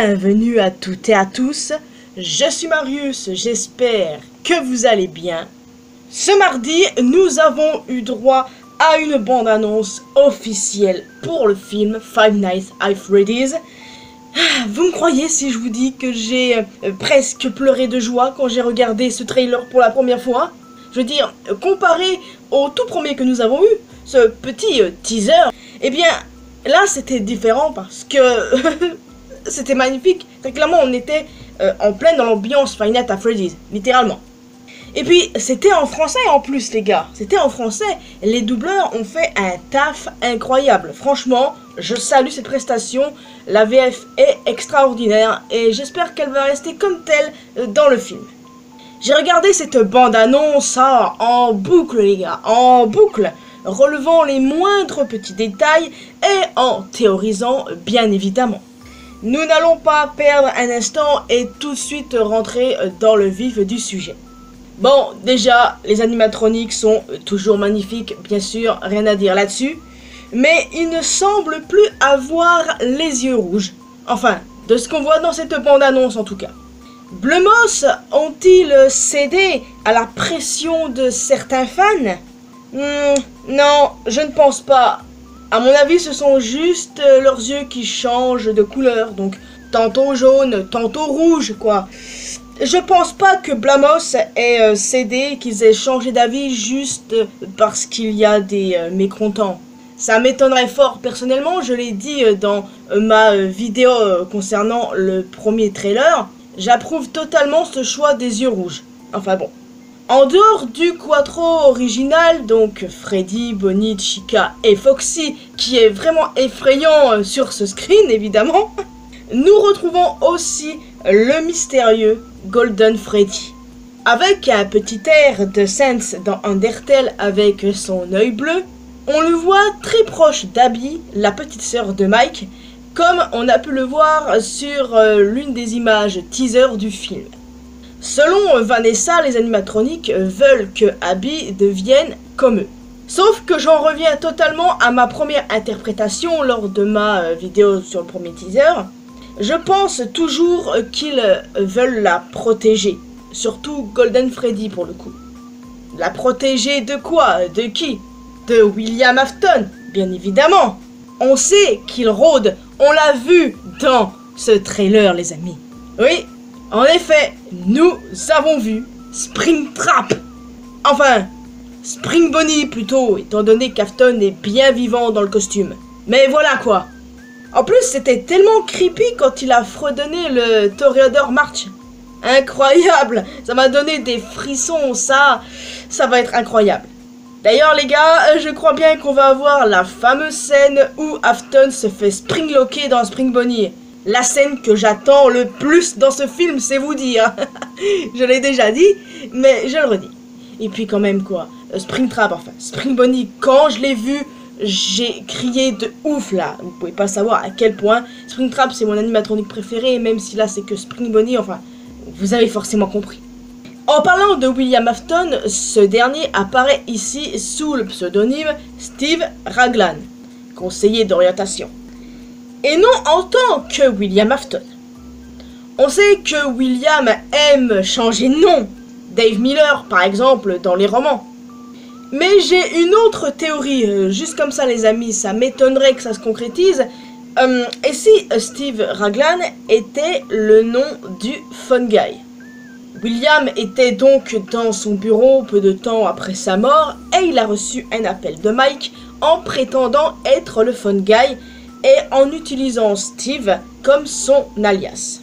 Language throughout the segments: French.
Bienvenue à toutes et à tous, je suis Marius, j'espère que vous allez bien. Ce mardi, nous avons eu droit à une bande-annonce officielle pour le film Five Nights at Freddy's. Vous me croyez si je vous dis que j'ai presque pleuré de joie quand j'ai regardé ce trailer pour la première fois? Je veux dire, comparé au tout premier que nous avons eu, ce petit teaser, eh bien, là c'était différent parce que c'était magnifique. Très clairement, on était en pleine dans l'ambiance Five Nights at Freddy's, littéralement. Et puis, c'était en français en plus, les gars. C'était en français. Les doubleurs ont fait un taf incroyable. Franchement, je salue cette prestation. La VF est extraordinaire et j'espère qu'elle va rester comme telle dans le film. J'ai regardé cette bande-annonce en boucle, les gars, en boucle, relevant les moindres petits détails et en théorisant, bien évidemment. Nous n'allons pas perdre un instant et tout de suite rentrer dans le vif du sujet. Bon, déjà, les animatroniques sont toujours magnifiques, bien sûr, rien à dire là-dessus. Mais ils ne semblent plus avoir les yeux rouges. Enfin, de ce qu'on voit dans cette bande-annonce en tout cas. Blumhouse ont-ils cédé à la pression de certains fans? Non, je ne pense pas. À mon avis, ce sont juste leurs yeux qui changent de couleur. Donc, tantôt jaune, tantôt rouge, quoi. Je pense pas que Blumhouse ait cédé, qu'ils aient changé d'avis juste parce qu'il y a des mécontents. Ça m'étonnerait fort personnellement, je l'ai dit dans ma vidéo concernant le premier trailer. J'approuve totalement ce choix des yeux rouges. Enfin bon. En dehors du quattro original, donc Freddy, Bonnie, Chica et Foxy, qui est vraiment effrayant sur ce screen évidemment, nous retrouvons aussi le mystérieux Golden Freddy. Avec un petit air de Sans dans Undertale avec son œil bleu, on le voit très proche d'Abby, la petite sœur de Mike, comme on a pu le voir sur l'une des images teaser du film. Selon Vanessa, les animatroniques veulent que Abby devienne comme eux. Sauf que j'en reviens totalement à ma première interprétation lors de ma vidéo sur le premier teaser. Je pense toujours qu'ils veulent la protéger. Surtout Golden Freddy pour le coup. La protéger de quoi? De qui? De William Afton, bien évidemment. On sait qu'il rôde, on l'a vu dans ce trailer, les amis. Oui, en effet, nous avons vu Springtrap. Enfin, Spring Bonnie plutôt, étant donné qu'Afton est bien vivant dans le costume. Mais voilà quoi. En plus, c'était tellement creepy quand il a fredonné le Toreador March. Incroyable, ça m'a donné des frissons, ça va être incroyable. D'ailleurs les gars, je crois bien qu'on va avoir la fameuse scène où Afton se fait springlocker dans Spring Bonnie. La scène que j'attends le plus dans ce film, c'est vous dire. Je l'ai déjà dit, mais je le redis. Et puis quand même quoi, Springtrap, enfin, Spring Bonnie, quand je l'ai vu, j'ai crié de ouf là. Vous pouvez pas savoir à quel point. Springtrap c'est mon animatronique préféré, même si là c'est que Spring Bonnie, enfin, vous avez forcément compris. En parlant de William Afton, ce dernier apparaît ici sous le pseudonyme Steve Raglan, conseiller d'orientation. Et non en tant que William Afton. On sait que William aime changer de nom. Dave Miller, par exemple, dans les romans. Mais j'ai une autre théorie, juste comme ça les amis, ça m'étonnerait que ça se concrétise. Et si Steve Raglan était le nom du Fun Guy? William était donc dans son bureau peu de temps après sa mort et il a reçu un appel de Mike en prétendant être le Fun Guy et en utilisant Steve comme son alias.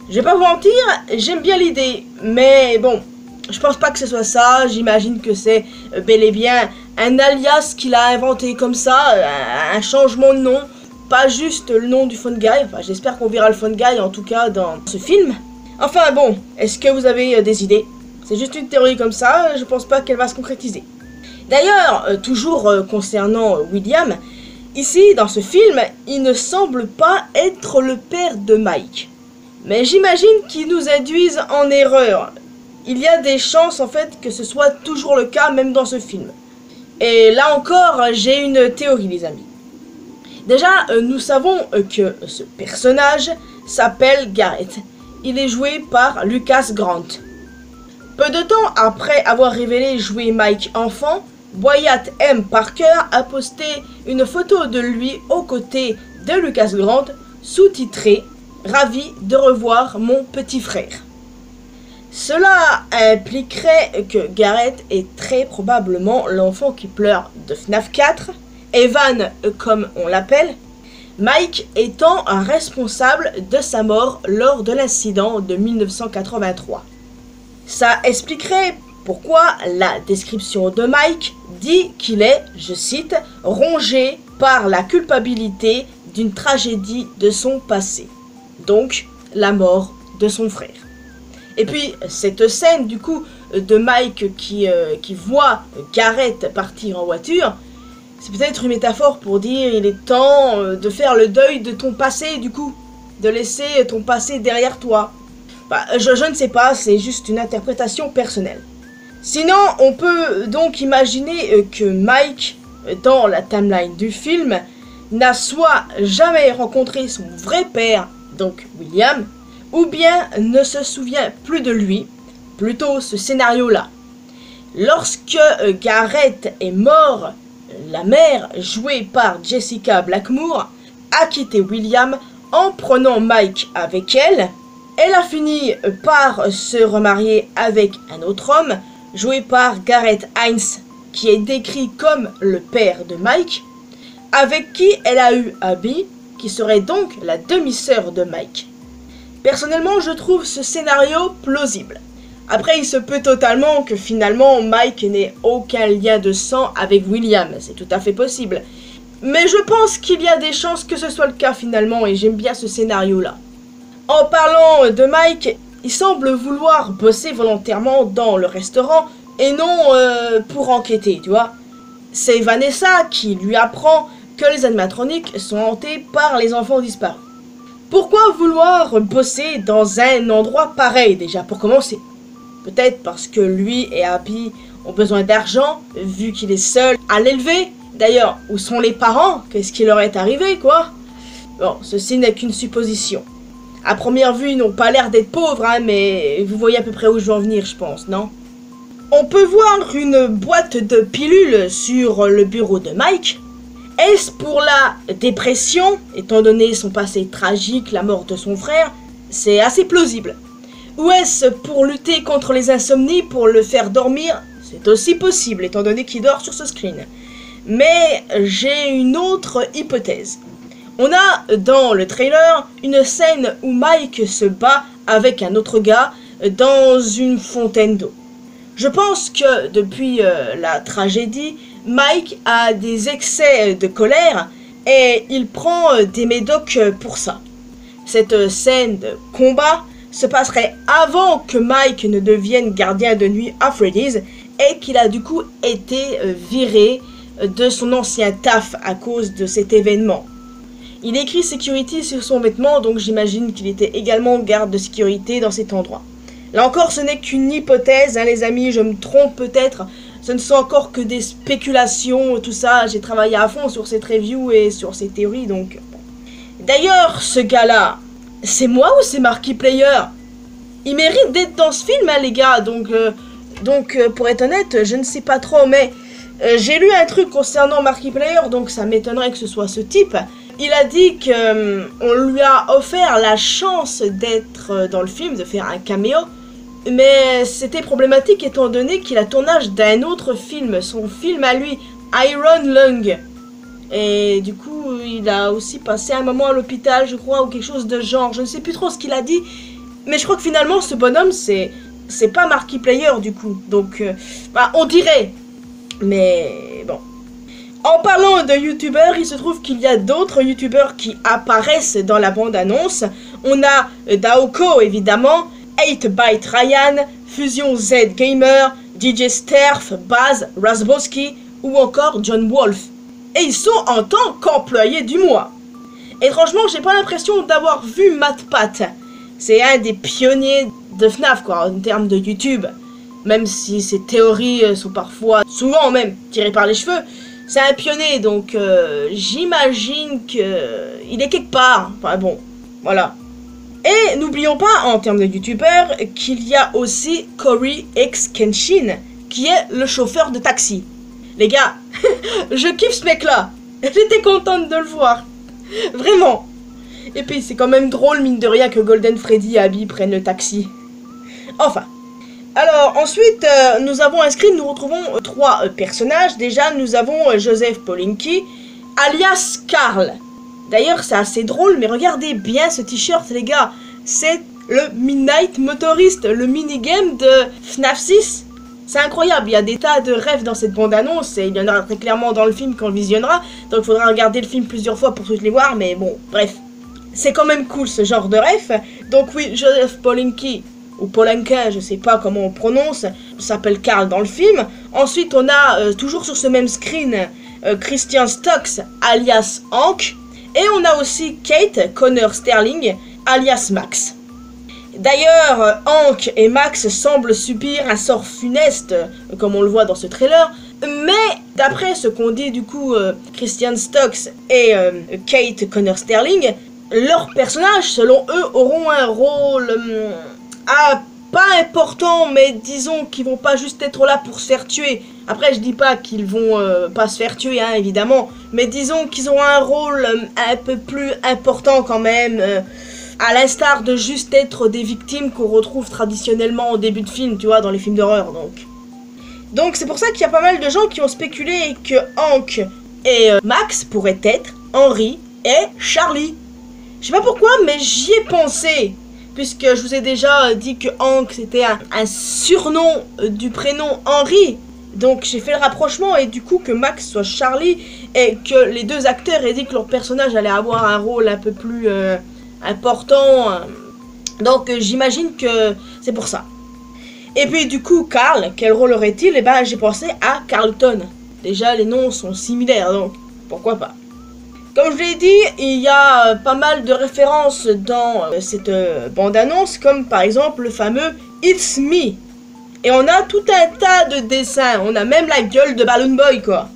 Je vais pas vous mentir, j'aime bien l'idée, mais bon, je pense pas que ce soit ça, j'imagine que c'est bel et bien un alias qu'il a inventé comme ça, un changement de nom, pas juste le nom du Fun Guy, enfin j'espère qu'on verra le Fun Guy en tout cas dans ce film. Enfin bon, est-ce que vous avez des idées? C'est juste une théorie comme ça, je pense pas qu'elle va se concrétiser. D'ailleurs, toujours concernant William, ici dans ce film, il ne semble pas être le père de Mike. Mais j'imagine qu'il nous induise en erreur. Il y a des chances en fait que ce soit toujours le cas même dans ce film. Et là encore, j'ai une théorie les amis. Déjà, nous savons que ce personnage s'appelle Gareth. Il est joué par Lucas Grant. Peu de temps après avoir révélé jouer Mike enfant, Wyatt M. Parker a posté une photo de lui aux côtés de Lucas Grant, sous-titrée « Ravi de revoir mon petit frère ». Cela impliquerait que Gareth est très probablement l'enfant qui pleure de FNAF 4, Evan comme on l'appelle, Mike étant un responsable de sa mort lors de l'incident de 1983. Ça expliquerait pourquoi la description de Mike dit qu'il est, je cite, « rongé par la culpabilité d'une tragédie de son passé », donc la mort de son frère. Et puis, cette scène, du coup, de Mike qui voit Gareth partir en voiture, c'est peut-être une métaphore pour dire il est temps de faire le deuil de ton passé, du coup. De laisser ton passé derrière toi. Bah, je ne sais pas, c'est juste une interprétation personnelle. Sinon, on peut donc imaginer que Mike, dans la timeline du film, n'a soit jamais rencontré son vrai père, donc William, ou bien ne se souvient plus de lui, plutôt ce scénario-là. Lorsque Gareth est mort, la mère, jouée par Jessica Blackmore, a quitté William en prenant Mike avec elle. Elle a fini par se remarier avec un autre homme, joué par Gareth Hines, qui est décrit comme le père de Mike, avec qui elle a eu Abby, qui serait donc la demi-sœur de Mike. Personnellement, je trouve ce scénario plausible. Après, il se peut totalement que finalement Mike n'ait aucun lien de sang avec William, c'est tout à fait possible. Mais je pense qu'il y a des chances que ce soit le cas finalement, et j'aime bien ce scénario-là. En parlant de Mike, il semble vouloir bosser volontairement dans le restaurant, et non pour enquêter, tu vois. C'est Vanessa qui lui apprend que les animatroniques sont hantés par les enfants disparus. Pourquoi vouloir bosser dans un endroit pareil déjà pour commencer? Peut-être parce que lui et Abby ont besoin d'argent, vu qu'il est seul à l'élever. D'ailleurs, où sont les parents? Qu'est-ce qui leur est arrivé, quoi? Bon, ceci n'est qu'une supposition. À première vue, ils n'ont pas l'air d'être pauvres, hein, mais vous voyez à peu près où je veux en venir, je pense, non? On peut voir une boîte de pilules sur le bureau de Mike. Est-ce pour la dépression, étant donné son passé tragique, la mort de son frère? C'est assez plausible. Ou est-ce pour lutter contre les insomnies, pour le faire dormir? C'est aussi possible, étant donné qu'il dort sur ce screen. Mais j'ai une autre hypothèse. On a dans le trailer une scène où Mike se bat avec un autre gars dans une fontaine d'eau. Je pense que depuis la tragédie, Mike a des excès de colère et il prend des médocs pour ça. Cette scène de combat se passerait avant que Mike ne devienne gardien de nuit à Freddy's et qu'il a du coup été viré de son ancien taf à cause de cet événement. Il écrit Security sur son vêtement, donc j'imagine qu'il était également garde de sécurité dans cet endroit. Là encore, ce n'est qu'une hypothèse, hein, les amis, je me trompe peut-être. Ce ne sont encore que des spéculations, tout ça. J'ai travaillé à fond sur cette review et sur ces théories, donc... D'ailleurs, ce gars-là, c'est moi ou c'est Markiplier? Il mérite d'être dans ce film, hein, les gars, donc pour être honnête, je ne sais pas trop, mais... j'ai lu un truc concernant Markiplier, donc ça m'étonnerait que ce soit ce type. Il a dit qu'on lui a offert la chance d'être dans le film, de faire un caméo, mais c'était problématique étant donné qu'il a tournage d'un autre film, son film à lui, Iron Lung. Et du coup, il a aussi passé un moment à l'hôpital, je crois, ou quelque chose de genre. Je ne sais plus trop ce qu'il a dit, mais je crois que finalement, ce bonhomme, c'est pas Markiplier du coup. Donc, bah, on dirait. Mais bon. En parlant de youtubeurs, il se trouve qu'il y a d'autres youtubeurs qui apparaissent dans la bande-annonce. On a Daoko évidemment, 8Byte Ryan, Fusion Z Gamer, DJ Sterf, Baz, Razbowski ou encore John Wolf. Et ils sont en tant qu'employés du mois. Étrangement, j'ai pas l'impression d'avoir vu MatPat. C'est un des pionniers de FNAF quoi, en termes de YouTube. Même si ses théories sont parfois, souvent même, tirées par les cheveux, c'est un pionnier, donc j'imagine qu'il est quelque part. Enfin bon, voilà. Et n'oublions pas, en termes de youtubeurs, qu'il y a aussi Cory X Kenshin, qui est le chauffeur de taxi. Les gars, je kiffe ce mec-là. J'étais contente de le voir. Vraiment. Et puis c'est quand même drôle, mine de rien, que Golden Freddy et Abby prennent le taxi. Enfin. Alors, ensuite, nous avons inscrit, nous retrouvons 3 personnages. Déjà, nous avons Joseph Polinki, alias Carl. D'ailleurs, c'est assez drôle, mais regardez bien ce t-shirt, les gars. C'est le Midnight Motorist, le minigame de FNAF 6. C'est incroyable, il y a des tas de rêves dans cette bande-annonce, et il y en aura très clairement dans le film quand on le visionnera. Donc il faudra regarder le film plusieurs fois pour toutes les voir, mais bon, bref. C'est quand même cool ce genre de rêve. Donc oui, Joseph Polinki, ou Polenka, je sais pas comment on prononce, s'appelle Carl dans le film. Ensuite, on a, toujours sur ce même screen, Christian Stokes, alias Hank. Et on a aussi Kate Connor Sterling, alias Max. D'ailleurs, Hank et Max semblent subir un sort funeste, comme on le voit dans ce trailer. Mais, d'après ce qu'ont dit du coup Christian Stokes et Kate Connor Sterling, leurs personnages, selon eux, auront un rôle pas important, mais disons qu'ils vont pas juste être là pour se faire tuer. Après, je dis pas qu'ils vont pas se faire tuer, hein, évidemment, mais disons qu'ils auront un rôle un peu plus important quand même, à l'instar de juste être des victimes qu'on retrouve traditionnellement au début de film, tu vois, dans les films d'horreur, donc c'est pour ça qu'il y a pas mal de gens qui ont spéculé que Hank et Max pourraient être Henry et Charlie. Je sais pas pourquoi, mais j'y ai pensé. Puisque je vous ai déjà dit que Hank c'était un surnom du prénom Henry. Donc j'ai fait le rapprochement et du coup que Max soit Charlie et que les 2 acteurs aient dit que leur personnage allait avoir un rôle un peu plus important. Donc j'imagine que c'est pour ça. Et puis du coup Carl, quel rôle aurait-il? Et ben j'ai pensé à Carlton. Déjà les noms sont similaires donc pourquoi pas. Comme je l'ai dit, il y a pas mal de références dans cette bande-annonce, comme par exemple le fameux « It's me ». Et on a tout un tas de dessins, on a même la gueule de Balloon Boy, quoi.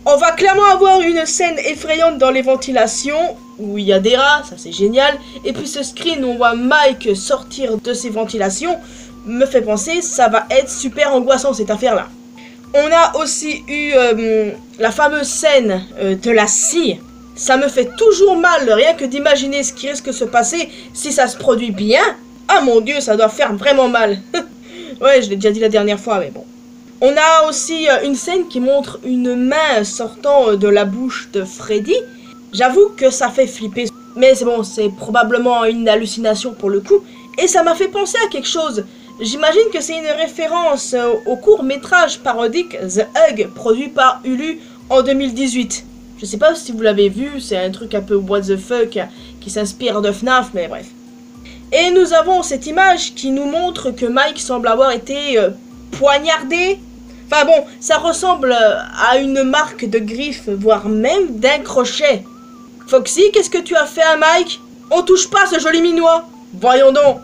On va clairement avoir une scène effrayante dans les ventilations, où il y a des rats, ça c'est génial. Et puis ce screen où on voit Mike sortir de ses ventilations, me fait penser, ça va être super angoissant cette affaire-là. On a aussi eu la fameuse scène de la scie. Ça me fait toujours mal, rien que d'imaginer ce qui risque de se passer si ça se produit bien. Ah mon dieu, ça doit faire vraiment mal. Ouais, je l'ai déjà dit la dernière fois, mais bon. On a aussi une scène qui montre une main sortant de la bouche de Freddy. J'avoue que ça fait flipper. Mais c'est bon, c'est probablement une hallucination pour le coup. Et ça m'a fait penser à quelque chose. J'imagine que c'est une référence au court-métrage parodique The Hug, produit par Hulu en 2018. Je sais pas si vous l'avez vu, c'est un truc un peu what the fuck qui s'inspire de FNAF, mais bref. Et nous avons cette image qui nous montre que Mike semble avoir été poignardé. Enfin bon, ça ressemble à une marque de griffe, voire même d'un crochet. Foxy, qu'est-ce que tu as fait à Mike? On touche pas ce joli minois. Voyons donc.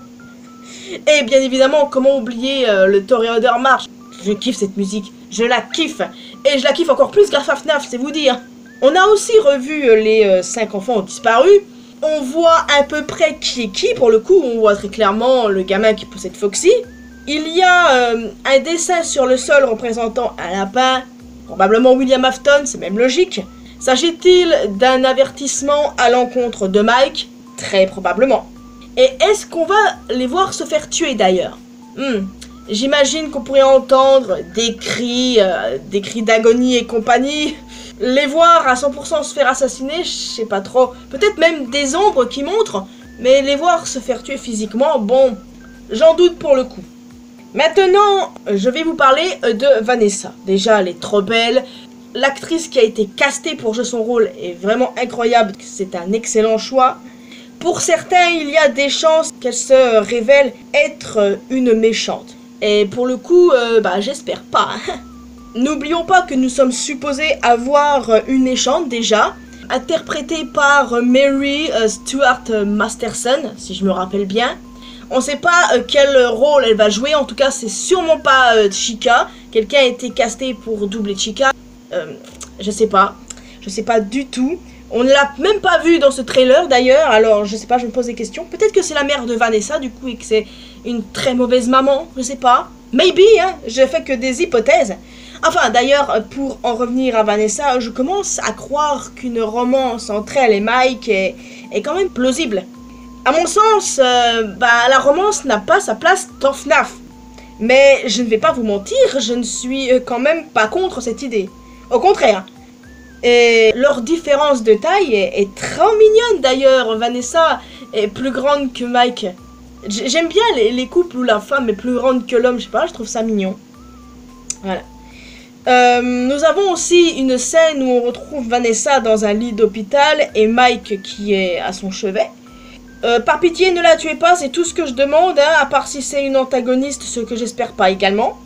Et bien évidemment, comment oublier le Toreador March. Je kiffe cette musique, je la kiffe. Et je la kiffe encore plus grâce à FNAF, c'est vous dire. On a aussi revu les 5 enfants ont disparu. On voit à peu près qui est qui, pour le coup, on voit très clairement le gamin qui possède Foxy. Il y a un dessin sur le sol représentant un lapin, probablement William Afton, c'est même logique. S'agit-il d'un avertissement à l'encontre de Mike? Très probablement. Et est-ce qu'on va les voir se faire tuer d'ailleurs? J'imagine qu'on pourrait entendre des cris d'agonie et compagnie. Les voir à 100% se faire assassiner, je sais pas trop. Peut-être même des ombres qui montrent, mais les voir se faire tuer physiquement, bon, j'en doute pour le coup. Maintenant, je vais vous parler de Vanessa. Déjà, elle est trop belle. L'actrice qui a été castée pour jouer son rôle est vraiment incroyable. C'est un excellent choix. Pour certains, il y a des chances qu'elle se révèle être une méchante. Et pour le coup, j'espère pas. N'oublions pas que nous sommes supposés avoir une méchante déjà, interprétée par Mary Stuart Masterson, si je me rappelle bien. On sait pas quel rôle elle va jouer, en tout cas c'est sûrement pas Chica. Quelqu'un a été casté pour doubler Chica. Je sais pas du tout. On ne l'a même pas vu dans ce trailer d'ailleurs, alors je sais pas, je me pose des questions. Peut-être que c'est la mère de Vanessa du coup et que c'est une très mauvaise maman, je sais pas. Maybe, hein, je fais que des hypothèses. Enfin d'ailleurs, pour en revenir à Vanessa, je commence à croire qu'une romance entre elle et Mike est quand même plausible. À mon sens, la romance n'a pas sa place dans FNAF. Mais je ne vais pas vous mentir, je ne suis quand même pas contre cette idée. Au contraire. Et leur différence de taille est trop mignonne d'ailleurs. Vanessa est plus grande que Mike. J'aime bien les couples où la femme est plus grande que l'homme, je sais pas, je trouve ça mignon. Voilà. Nous avons aussi une scène où on retrouve Vanessa dans un lit d'hôpital et Mike qui est à son chevet. Par pitié, ne la tuez pas, c'est tout ce que je demande, hein, à part si c'est une antagoniste, ce que j'espère pas également.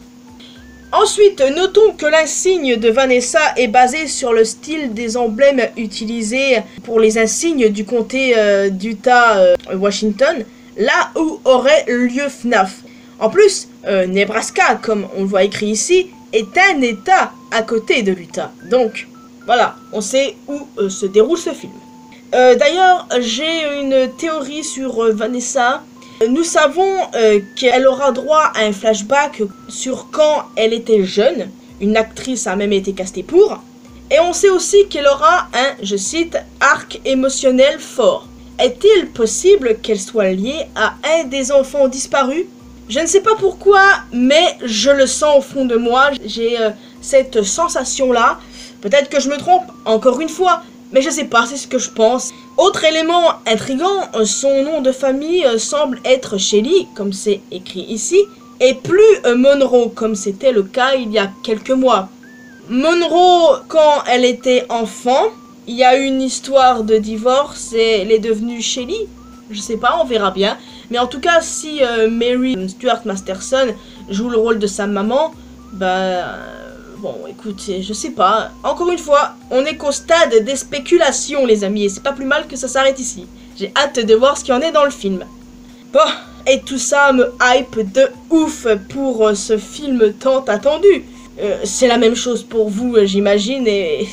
Ensuite, notons que l'insigne de Vanessa est basé sur le style des emblèmes utilisés pour les insignes du comté d'Utah-Washington, là où aurait lieu FNAF. En plus, Nebraska, comme on le voit écrit ici, est un état à côté de l'Utah. Donc, voilà, on sait où se déroule ce film. D'ailleurs, j'ai une théorie sur Vanessa. Nous savons qu'elle aura droit à un flashback sur quand elle était jeune. Une actrice a même été castée pour. Et on sait aussi qu'elle aura un, je cite, arc émotionnel fort. Est-il possible qu'elle soit liée à un des enfants disparus? Je ne sais pas pourquoi, mais je le sens au fond de moi. J'ai cette sensation-là. Peut-être que je me trompe, encore une fois. Mais je sais pas, c'est ce que je pense. Autre élément intriguant, son nom de famille semble être Shelly, comme c'est écrit ici, et plus Monroe, comme c'était le cas il y a quelques mois. Monroe, quand elle était enfant, il y a eu une histoire de divorce et elle est devenue Shelly. Je sais pas, on verra bien. Mais en tout cas, si Mary Stuart Masterson joue le rôle de sa maman, bon, écoutez, je sais pas. Encore une fois, on est qu'au stade des spéculations, les amis, et c'est pas plus mal que ça s'arrête ici. J'ai hâte de voir ce qu'il y en est dans le film. Bon, et tout ça me hype de ouf pour ce film tant attendu. C'est la même chose pour vous, j'imagine, et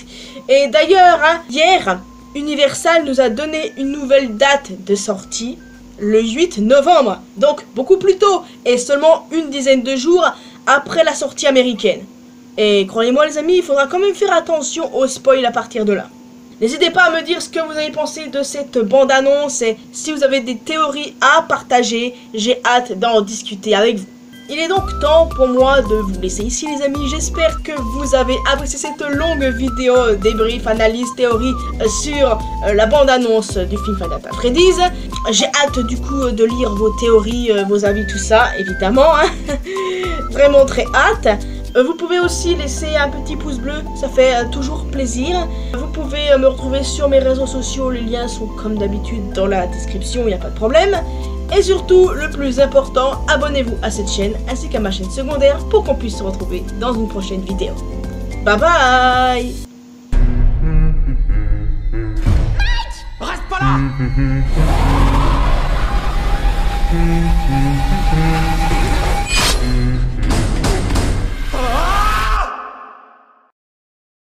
d'ailleurs, hein, hier, Universal nous a donné une nouvelle date de sortie, le 8 novembre, donc beaucoup plus tôt, et seulement une dizaine de jours après la sortie américaine. Et croyez-moi les amis, il faudra quand même faire attention aux spoils à partir de là. N'hésitez pas à me dire ce que vous avez pensé de cette bande-annonce et si vous avez des théories à partager, j'ai hâte d'en discuter avec vous. Il est donc temps pour moi de vous laisser ici les amis, j'espère que vous avez apprécié cette longue vidéo débrief, analyse, théorie sur la bande-annonce du film Five Nights at Freddy's. J'ai hâte du coup de lire vos théories, vos avis, tout ça évidemment, hein. Vraiment très hâte. Vous pouvez aussi laisser un petit pouce bleu, ça fait toujours plaisir. Vous pouvez me retrouver sur mes réseaux sociaux, les liens sont comme d'habitude dans la description, il n'y a pas de problème. Et surtout, le plus important, abonnez-vous à cette chaîne ainsi qu'à ma chaîne secondaire pour qu'on puisse se retrouver dans une prochaine vidéo. Bye bye. Reste pas là.